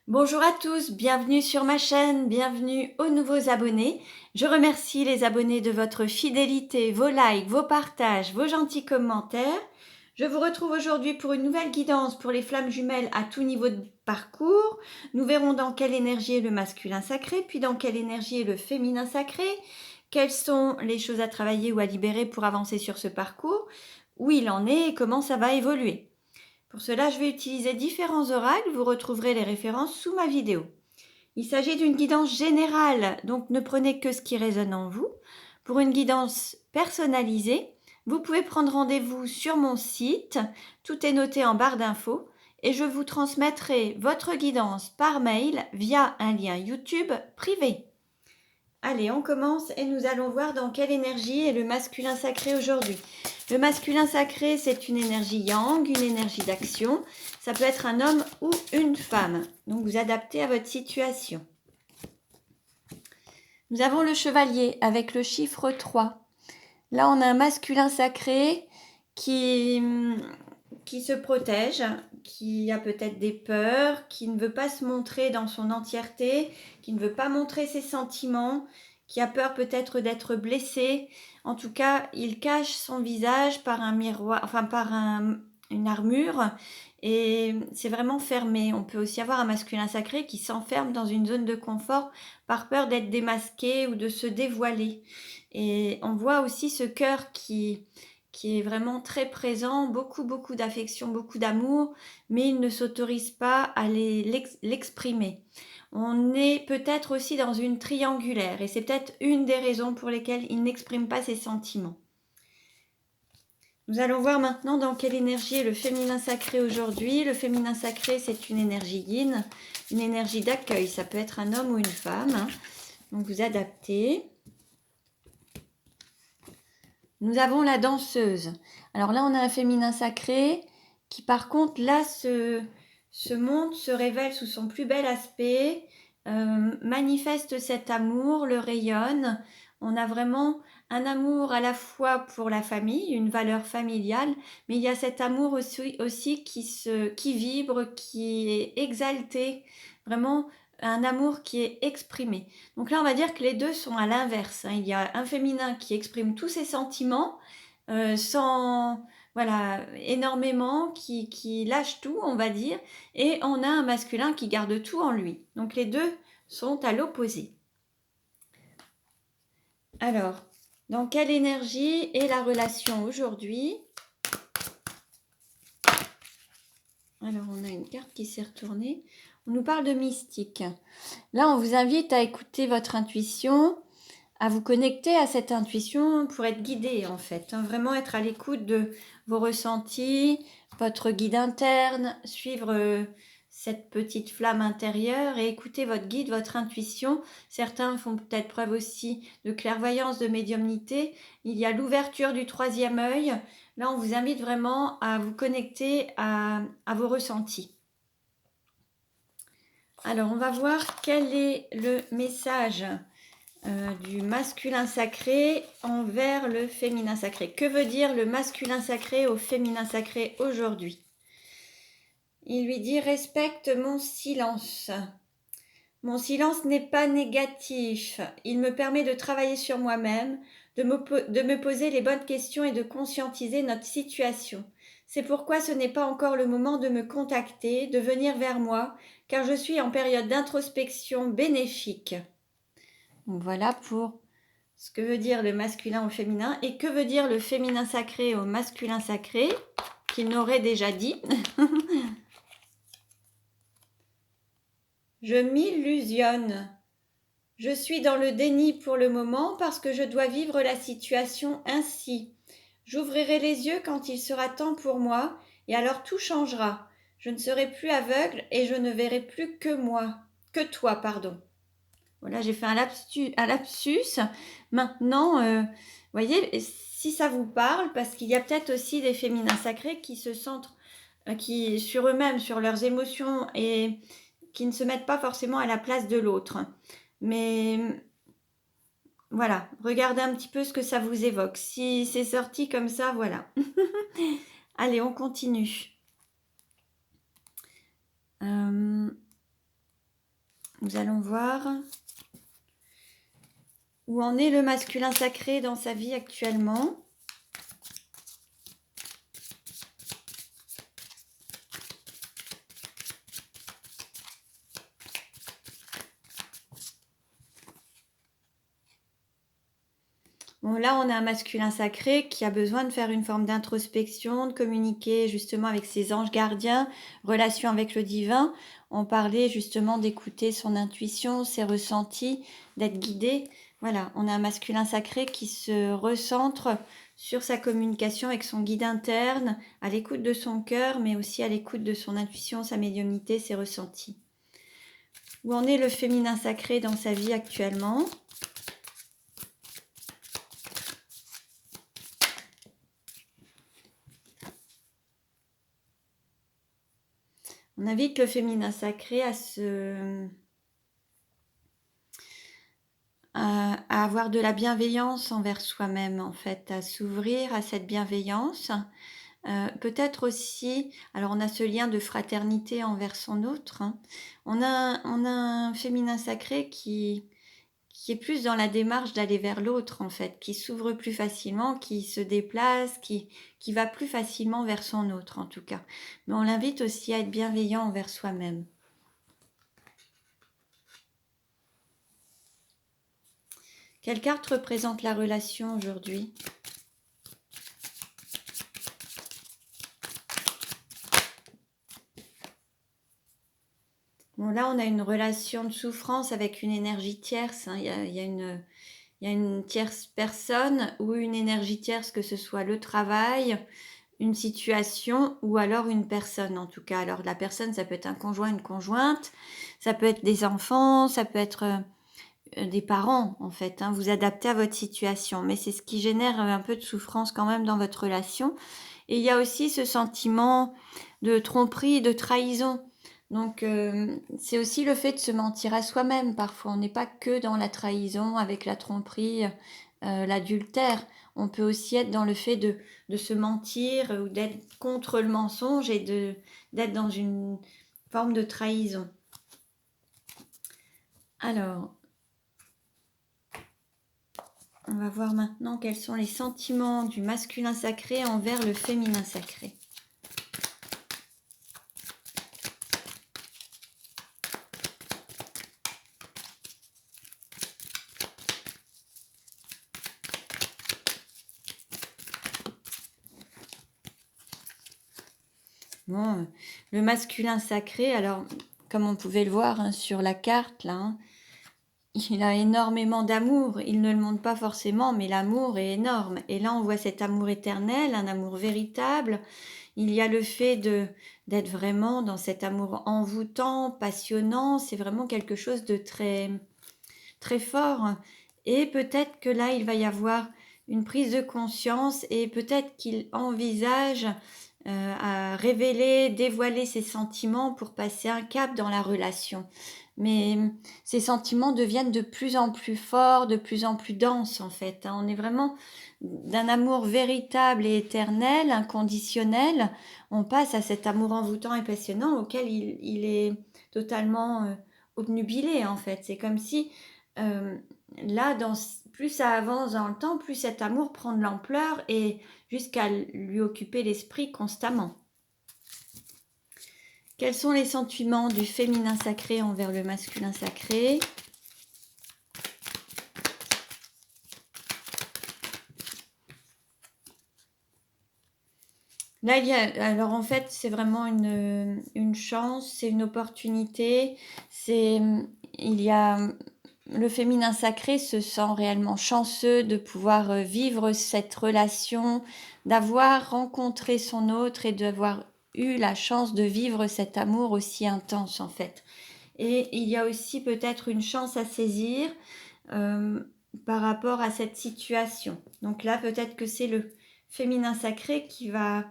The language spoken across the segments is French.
Bonjour à tous, bienvenue sur ma chaîne, bienvenue aux nouveaux abonnés. Je remercie les abonnés de votre fidélité, vos likes, vos partages, vos gentils commentaires. Je vous retrouve aujourd'hui pour une nouvelle guidance pour les flammes jumelles à tout niveau de parcours. Nous verrons dans quelle énergie est le masculin sacré, puis dans quelle énergie est le féminin sacré. Quelles sont les choses à travailler ou à libérer pour avancer sur ce parcours, où il en est et comment ça va évoluer. Pour cela, je vais utiliser différents oracles, vous retrouverez les références sous ma vidéo. Il s'agit d'une guidance générale, donc ne prenez que ce qui résonne en vous. Pour une guidance personnalisée, vous pouvez prendre rendez-vous sur mon site, tout est noté en barre d'infos, et je vous transmettrai votre guidance par mail via un lien YouTube privé. Allez, on commence et nous allons voir dans quelle énergie est le masculin sacré aujourd'hui. Le masculin sacré, c'est une énergie yang, une énergie d'action. Ça peut être un homme ou une femme. Donc, vous adaptez à votre situation. Nous avons le chevalier avec le chiffre 3. Là, on a un masculin sacré qui se protège, qui a peut-être des peurs, qui ne veut pas se montrer dans son entièreté, qui ne veut pas montrer ses sentiments, qui a peur peut-être d'être blessé. En tout cas, il cache son visage par un miroir, enfin par une armure, et c'est vraiment fermé. On peut aussi avoir un masculin sacré qui s'enferme dans une zone de confort par peur d'être démasqué ou de se dévoiler. Et on voit aussi ce cœur qui est vraiment très présent, beaucoup d'affection, beaucoup d'amour, mais il ne s'autorise pas à l'exprimer. On est peut-être aussi dans une triangulaire, et c'est peut-être une des raisons pour lesquelles il n'exprime pas ses sentiments. Nous allons voir maintenant dans quelle énergie est le féminin sacré aujourd'hui. Le féminin sacré, c'est une énergie yin, une énergie d'accueil. Ça peut être un homme ou une femme. Donc vous adaptez. Nous avons la danseuse. Alors là, on a un féminin sacré qui, par contre, là, se montre, se révèle sous son plus bel aspect, manifeste cet amour, le rayonne. On a vraiment un amour à la fois pour la famille, une valeur familiale, mais il y a cet amour aussi qui vibre, qui est exalté, vraiment un amour qui est exprimé. Donc là, on va dire que les deux sont à l'inverse. Il y a un féminin qui exprime tous ses sentiments sans, voilà, énormément, qui lâche tout, on va dire, et on a un masculin qui garde tout en lui. Donc les deux sont à l'opposé. Alors, dans quelle énergie est la relation aujourd'hui? Alors, on a une carte qui s'est retournée. On nous parle de mystique. Là, on vous invite à écouter votre intuition, à vous connecter à cette intuition pour être guidé, en fait. Vraiment être à l'écoute de vos ressentis, votre guide interne, suivre cette petite flamme intérieure et écouter votre guide, votre intuition. Certains font peut-être preuve aussi de clairvoyance, de médiumnité. Il y a l'ouverture du troisième œil. Là, on vous invite vraiment à vous connecter à vos ressentis. Alors, on va voir quel est le message du masculin sacré envers le féminin sacré. Que veut dire le masculin sacré au féminin sacré aujourd'hui? Il lui dit: respecte mon silence. Mon silence n'est pas négatif. Il me permet de travailler sur moi-même, de me poser les bonnes questions et de conscientiser notre situation. C'est pourquoi ce n'est pas encore le moment de me contacter, de venir vers moi, car je suis en période d'introspection bénéfique. Donc voilà pour ce que veut dire le masculin au féminin. Et que veut dire le féminin sacré au masculin sacré, qu'il n'aurait déjà dit. Je m'illusionne. Je suis dans le déni pour le moment parce que je dois vivre la situation ainsi. J'ouvrirai les yeux quand il sera temps pour moi, et alors tout changera. Je ne serai plus aveugle et je ne verrai plus que toi, pardon. Voilà, j'ai fait un lapsus. Maintenant, voyez, si ça vous parle, parce qu'il y a peut-être aussi des féminins sacrés qui se centrent sur eux-mêmes, sur leurs émotions et qui ne se mettent pas forcément à la place de l'autre. Mais voilà, regardez un petit peu ce que ça vous évoque. Si c'est sorti comme ça, voilà. Allez, on continue. Nous allons voir où en est le masculin sacré dans sa vie actuellement. Bon, là, on a un masculin sacré qui a besoin de faire une forme d'introspection, de communiquer justement avec ses anges gardiens, relation avec le divin. On parlait justement d'écouter son intuition, ses ressentis, d'être guidé. Voilà, on a un masculin sacré qui se recentre sur sa communication avec son guide interne, à l'écoute de son cœur, mais aussi à l'écoute de son intuition, sa médiumnité, ses ressentis. Où en est le féminin sacré dans sa vie actuellement ? On invite le féminin sacré à avoir de la bienveillance envers soi-même, en fait, à s'ouvrir à cette bienveillance. Peut-être aussi, alors on a ce lien de fraternité envers son autre, hein. On a un féminin sacré qui est plus dans la démarche d'aller vers l'autre, en fait, qui s'ouvre plus facilement, qui se déplace, qui va plus facilement vers son autre, en tout cas. Mais on l'invite aussi à être bienveillant envers soi-même. Quelle carte représente la relation aujourd'hui ? Bon, là, on a une relation de souffrance avec une énergie tierce, hein. Il y a une tierce personne ou une énergie tierce, que ce soit le travail, une situation ou alors une personne en tout cas. Alors la personne, ça peut être un conjoint, une conjointe, ça peut être des enfants, ça peut être des parents en fait, hein. Vous adaptez à votre situation, mais c'est ce qui génère un peu de souffrance quand même dans votre relation. Et il y a aussi ce sentiment de tromperie, de trahison. Donc c'est aussi le fait de se mentir à soi-même. Parfois on n'est pas que dans la trahison avec la tromperie, l'adultère. On peut aussi être dans le fait de se mentir ou d'être contre le mensonge et d'être dans une forme de trahison. Alors, on va voir maintenant quels sont les sentiments du masculin sacré envers le féminin sacré. Bon, le masculin sacré, alors comme on pouvait le voir hein, sur la carte là, hein, il a énormément d'amour. Il ne le montre pas forcément, mais l'amour est énorme. Et là, on voit cet amour éternel, un amour véritable. Il y a le fait d'être vraiment dans cet amour envoûtant, passionnant. C'est vraiment quelque chose de très, très fort. Et peut-être que là, il va y avoir une prise de conscience et peut-être qu'il envisage à révéler, dévoiler ses sentiments pour passer un cap dans la relation. Mais ces sentiments deviennent de plus en plus forts, de plus en plus denses en fait. On est vraiment d'un amour véritable et éternel, inconditionnel. On passe à cet amour envoûtant et passionnant auquel il est totalement obnubilé en fait. C'est comme si là, plus ça avance dans le temps, plus cet amour prend de l'ampleur et jusqu'à lui occuper l'esprit constamment. Quels sont les sentiments du féminin sacré envers le masculin sacré ? Là, alors en fait, c'est vraiment une chance, c'est une opportunité. Il y a le féminin sacré se sent réellement chanceux de pouvoir vivre cette relation, d'avoir rencontré son autre et d'avoir eu la chance de vivre cet amour aussi intense en fait. Et il y a aussi peut-être une chance à saisir par rapport à cette situation. Donc là, peut-être que c'est le féminin sacré qui va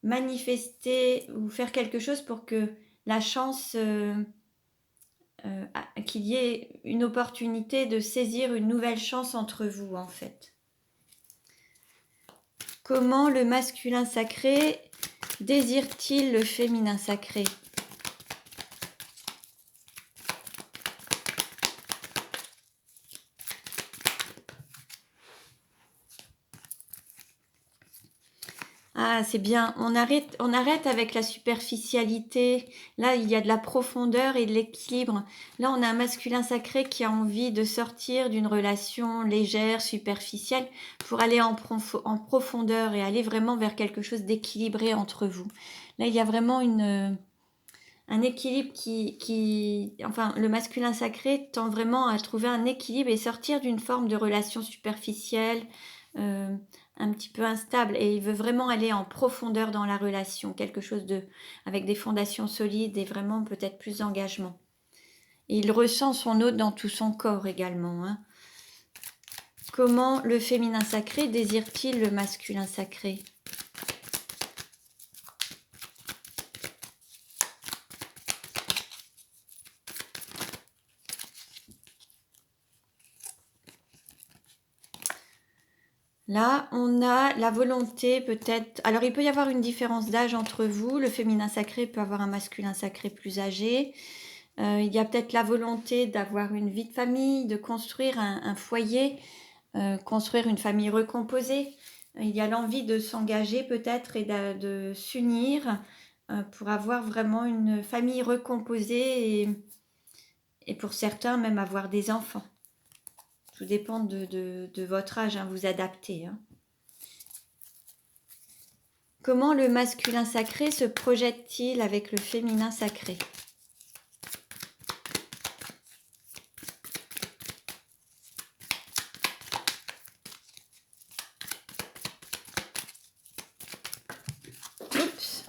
manifester ou faire quelque chose pour que la chance, qu'il y ait une opportunité de saisir une nouvelle chance entre vous en fait. Comment le masculin sacré désire-t-il le féminin sacré ? Ah, c'est bien. On arrête avec la superficialité. Là, il y a de la profondeur et de l'équilibre. Là, on a un masculin sacré qui a envie de sortir d'une relation légère, superficielle, pour aller en profondeur et aller vraiment vers quelque chose d'équilibré entre vous. Là, il y a vraiment un équilibre enfin, le masculin sacré tend vraiment à trouver un équilibre et sortir d'une forme de relation superficielle, euh, un petit peu instable, et il veut vraiment aller en profondeur dans la relation, quelque chose avec des fondations solides et vraiment peut-être plus d'engagement. Et il ressent son hôte dans tout son corps également, hein. Comment le féminin sacré désire-t-il le masculin sacré? Là, on a la volonté peut-être... Alors, il peut y avoir une différence d'âge entre vous. Le féminin sacré peut avoir un masculin sacré plus âgé. Il y a peut-être la volonté d'avoir une vie de famille, de construire un foyer, construire une famille recomposée. Il y a l'envie de s'engager peut-être et de s'unir pour avoir vraiment une famille recomposée et pour certains même avoir des enfants. Tout dépend de votre âge, hein, vous adaptez, hein. Comment le masculin sacré se projette-t-il avec le féminin sacré? Oups.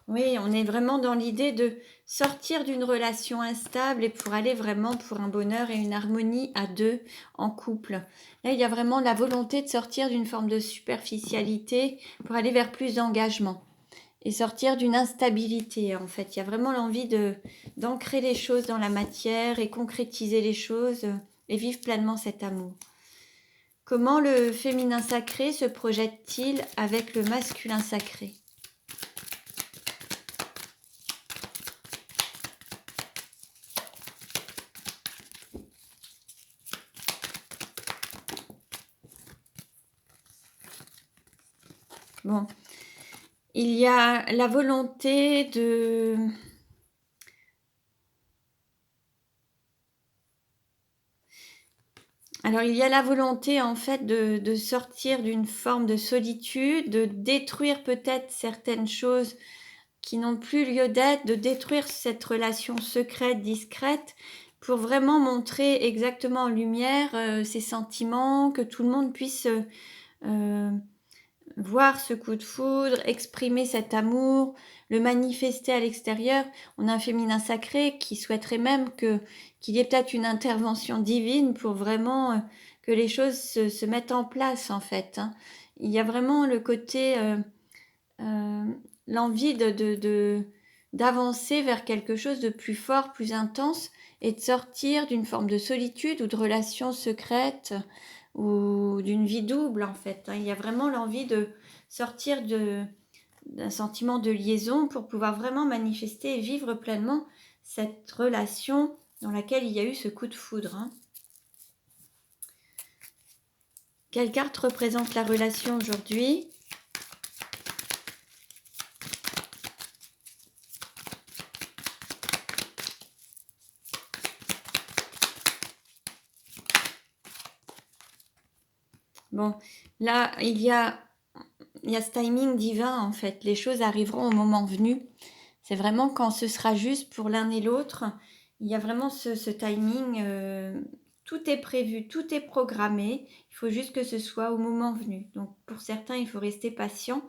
Oui, on est vraiment dans l'idée de sortir d'une relation instable et pour aller vraiment pour un bonheur et une harmonie à deux en couple. Là, il y a vraiment la volonté de sortir d'une forme de superficialité pour aller vers plus d'engagement et sortir d'une instabilité en fait. Il y a vraiment l'envie d'ancrer les choses dans la matière et concrétiser les choses et vivre pleinement cet amour. Comment le féminin sacré se projette-t-il avec le masculin sacré? Bon, il y a la volonté de... Alors, il y a la volonté, en fait, de sortir d'une forme de solitude, de détruire peut-être certaines choses qui n'ont plus lieu d'être, de détruire cette relation secrète, discrète, pour vraiment montrer exactement en lumière ses sentiments, que tout le monde puisse euh, voir ce coup de foudre, exprimer cet amour, le manifester à l'extérieur. On a un féminin sacré qui souhaiterait même qu'il y ait peut-être une intervention divine pour vraiment que les choses se mettent en place en fait, hein. Il y a vraiment le côté, euh, l'envie d'avancer vers quelque chose de plus fort, plus intense et de sortir d'une forme de solitude ou de relation secrète ou d'une vie double en fait, hein. Il y a vraiment l'envie de sortir d'un sentiment de liaison pour pouvoir vraiment manifester et vivre pleinement cette relation dans laquelle il y a eu ce coup de foudre, hein. Quelle carte représente la relation aujourd'hui? Bon, là, il y a ce timing divin en fait. Les choses arriveront au moment venu. C'est vraiment quand ce sera juste pour l'un et l'autre. Il y a vraiment ce timing. Tout est prévu, tout est programmé. Il faut juste que ce soit au moment venu. Donc pour certains, il faut rester patient.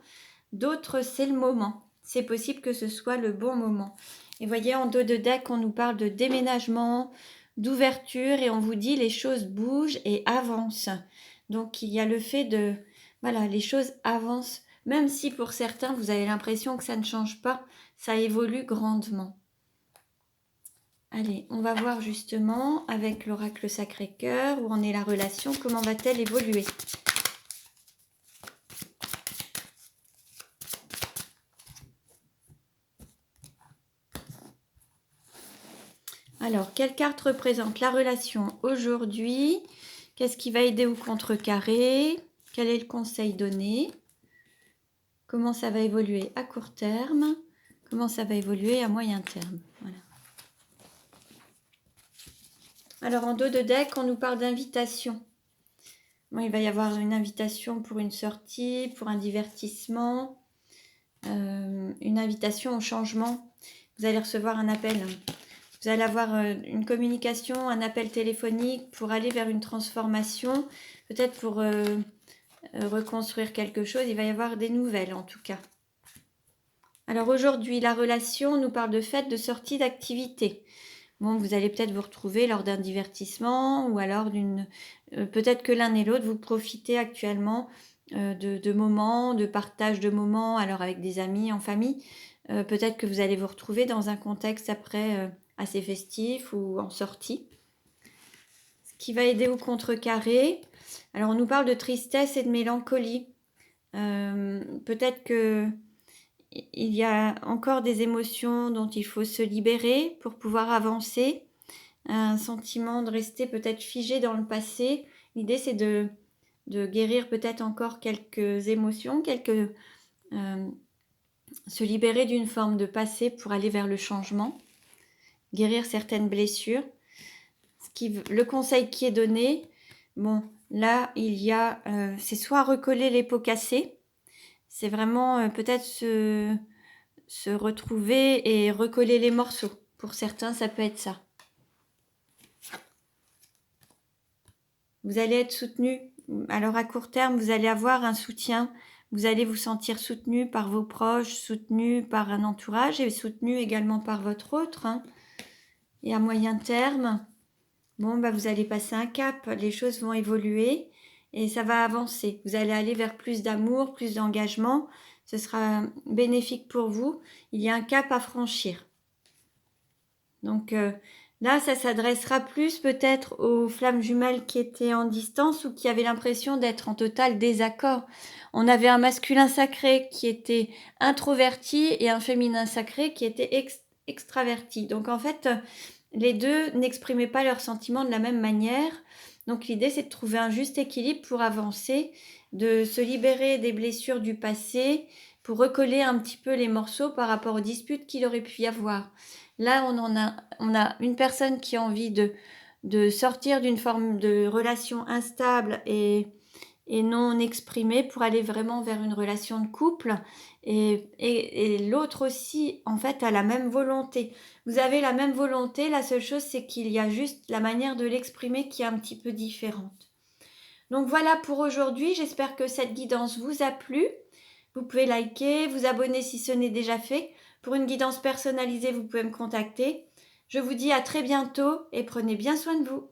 D'autres, c'est le moment. C'est possible que ce soit le bon moment. Et voyez, en dos de deck, on nous parle de déménagement, d'ouverture et on vous dit les choses bougent et avancent. Donc il y a le fait de... Voilà, les choses avancent. Même si pour certains, vous avez l'impression que ça ne change pas, ça évolue grandement. Allez, on va voir justement avec l'oracle Sacré-Cœur où en est la relation, comment va-t-elle évoluer? Alors, quelle carte représente la relation aujourd'hui? Qu'est-ce qui va aider ou contrecarrer? Quel est le conseil donné? Comment ça va évoluer à court terme? Comment ça va évoluer à moyen terme? Voilà. Alors, en dos de deck, on nous parle d'invitation. Bon, il va y avoir une invitation pour une sortie, pour un divertissement, une invitation au changement. Vous allez recevoir un appel. Vous allez avoir une communication, un appel téléphonique pour aller vers une transformation, peut-être pour reconstruire quelque chose. Il va y avoir des nouvelles en tout cas. Alors aujourd'hui, la relation nous parle de fête, de sortie, d'activité. Bon, vous allez peut-être vous retrouver lors d'un divertissement ou alors d'une... peut-être que l'un et l'autre, vous profitez actuellement de moments, de partage de moments, alors avec des amis, en famille. Peut-être que vous allez vous retrouver dans un contexte après assez festif ou en sortie. Ce qui va aider au contrecarrer. Alors on nous parle de tristesse et de mélancolie. Peut-être que il y a encore des émotions dont il faut se libérer pour pouvoir avancer. Un sentiment de rester peut-être figé dans le passé. L'idée, c'est de guérir peut-être encore quelques émotions, se libérer d'une forme de passé pour aller vers le changement, guérir certaines blessures. Le conseil qui est donné, bon, là, il y a, c'est soit recoller les pots cassés, c'est vraiment peut-être se retrouver et recoller les morceaux. Pour certains, ça peut être ça. Vous allez être soutenu. Alors à court terme, vous allez avoir un soutien. Vous allez vous sentir soutenu par vos proches, soutenu par un entourage et soutenu également par votre autre. Hein. Et à moyen terme, bon, bah, vous allez passer un cap. Les choses vont évoluer et ça va avancer. Vous allez aller vers plus d'amour, plus d'engagement. Ce sera bénéfique pour vous. Il y a un cap à franchir. Donc là, ça s'adressera plus peut-être aux flammes jumelles qui étaient en distance ou qui avaient l'impression d'être en total désaccord. On avait un masculin sacré qui était introverti et un féminin sacré qui était extraverti. Donc en fait, les deux n'exprimaient pas leurs sentiments de la même manière. Donc l'idée, c'est de trouver un juste équilibre pour avancer, de se libérer des blessures du passé, pour recoller un petit peu les morceaux par rapport aux disputes qu'il aurait pu y avoir. Là, on a une personne qui a envie de sortir d'une forme de relation instable et non exprimée pour aller vraiment vers une relation de couple. Et l'autre aussi, en fait, a la même volonté. Vous avez la même volonté, la seule chose, c'est qu'il y a juste la manière de l'exprimer qui est un petit peu différente. Donc voilà pour aujourd'hui, j'espère que cette guidance vous a plu. Vous pouvez liker, vous abonner si ce n'est déjà fait. Pour une guidance personnalisée, vous pouvez me contacter. Je vous dis à très bientôt et prenez bien soin de vous.